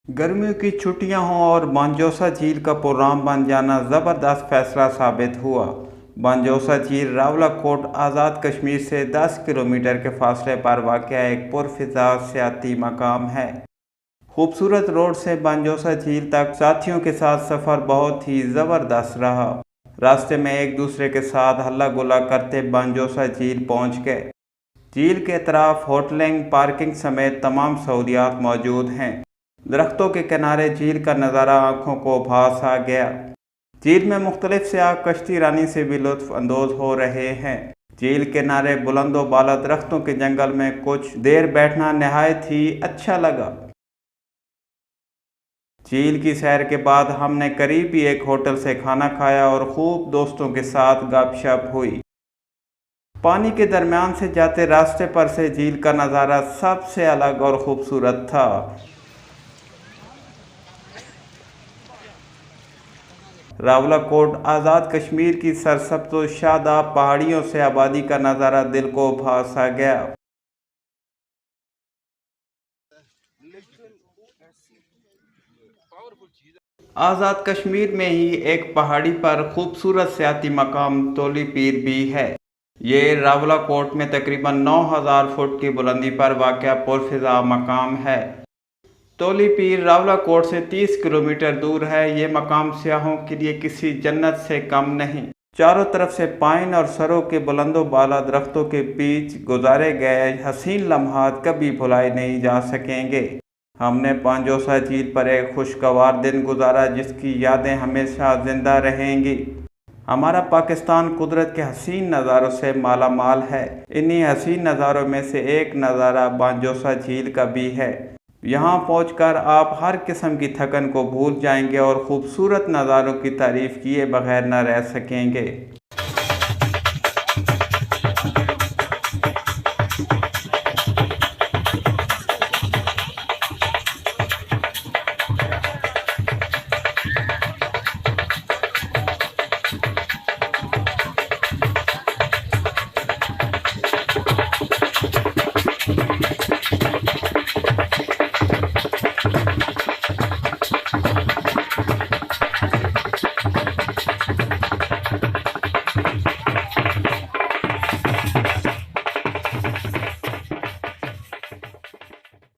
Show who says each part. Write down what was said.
Speaker 1: गर्मियों की छुट्टियां हों और बांजोसा झील का प्रोग्राम बन जाना ज़बरदस्त फैसला साबित हुआ। बांजोसा झील रावलाकोट आज़ाद कश्मीर से 10 किलोमीटर के फासले पर वाक़या एक पुरफ़िज़ा सियाती मकाम है। खूबसूरत रोड से बांजोसा झील तक साथियों के साथ सफ़र बहुत ही ज़बरदस्त रहा। रास्ते में एक दूसरे के साथ हल्ला गुल्ला करते बांजोसा झील पहुंच गए। झील के अतराफ होटलिंग, पार्किंग समेत तमाम सहूलियात मौजूद हैं। दरख्तों के किनारे झील का नज़ारा आंखों को भा सा गया। झील में मुख्तलिफ सियाह कश्ती रानी से भी लुत्फ़ अंदोज़ हो रहे हैं। झील किनारे बुलंदो बाला दरख्तों के जंगल में कुछ देर बैठना नहायत ही अच्छा लगा। झील की सैर के बाद हमने करीब ही एक होटल से खाना खाया और खूब दोस्तों के साथ गपशप हुई। पानी के दरमियान से जाते रास्ते पर से झील का नज़ारा सबसे अलग और ख़ूबसूरत था। रावलाकोट आज़ाद कश्मीर की सरसब्ज़ व शादाब पहाड़ियों से आबादी का नज़ारा दिल को भा सा गया। आज़ाद कश्मीर में ही एक पहाड़ी पर खूबसूरत सियाती मकाम तोली पीर भी है। ये रावलाकोट में तकरीबन 9000 फुट की बुलंदी पर वाक़या पुरफ़िज़ा मकाम है। तोली पीर रावलाकोट से 30 किलोमीटर दूर है। ये मकाम सियाहों के लिए किसी जन्नत से कम नहीं। चारों तरफ से पाइन और सरों के बुलंदो बाला दरख्तों के बीच गुजारे गए हसीन लम्हात कभी भुलाए नहीं जा सकेंगे। हमने बांजोसा झील पर एक खुशगवार दिन गुजारा जिसकी यादें हमेशा ज़िंदा रहेंगी। हमारा पाकिस्तान कुदरत के हसीन नज़ारों से माला माल है। इन्हीं हसीन नज़ारों में से एक नज़ारा बांजोसा झील का भी है। यहाँ पहुंचकर आप हर किस्म की थकन को भूल जाएंगे और ख़ूबसूरत नज़ारों की तारीफ़ किए बगैर न रह सकेंगे।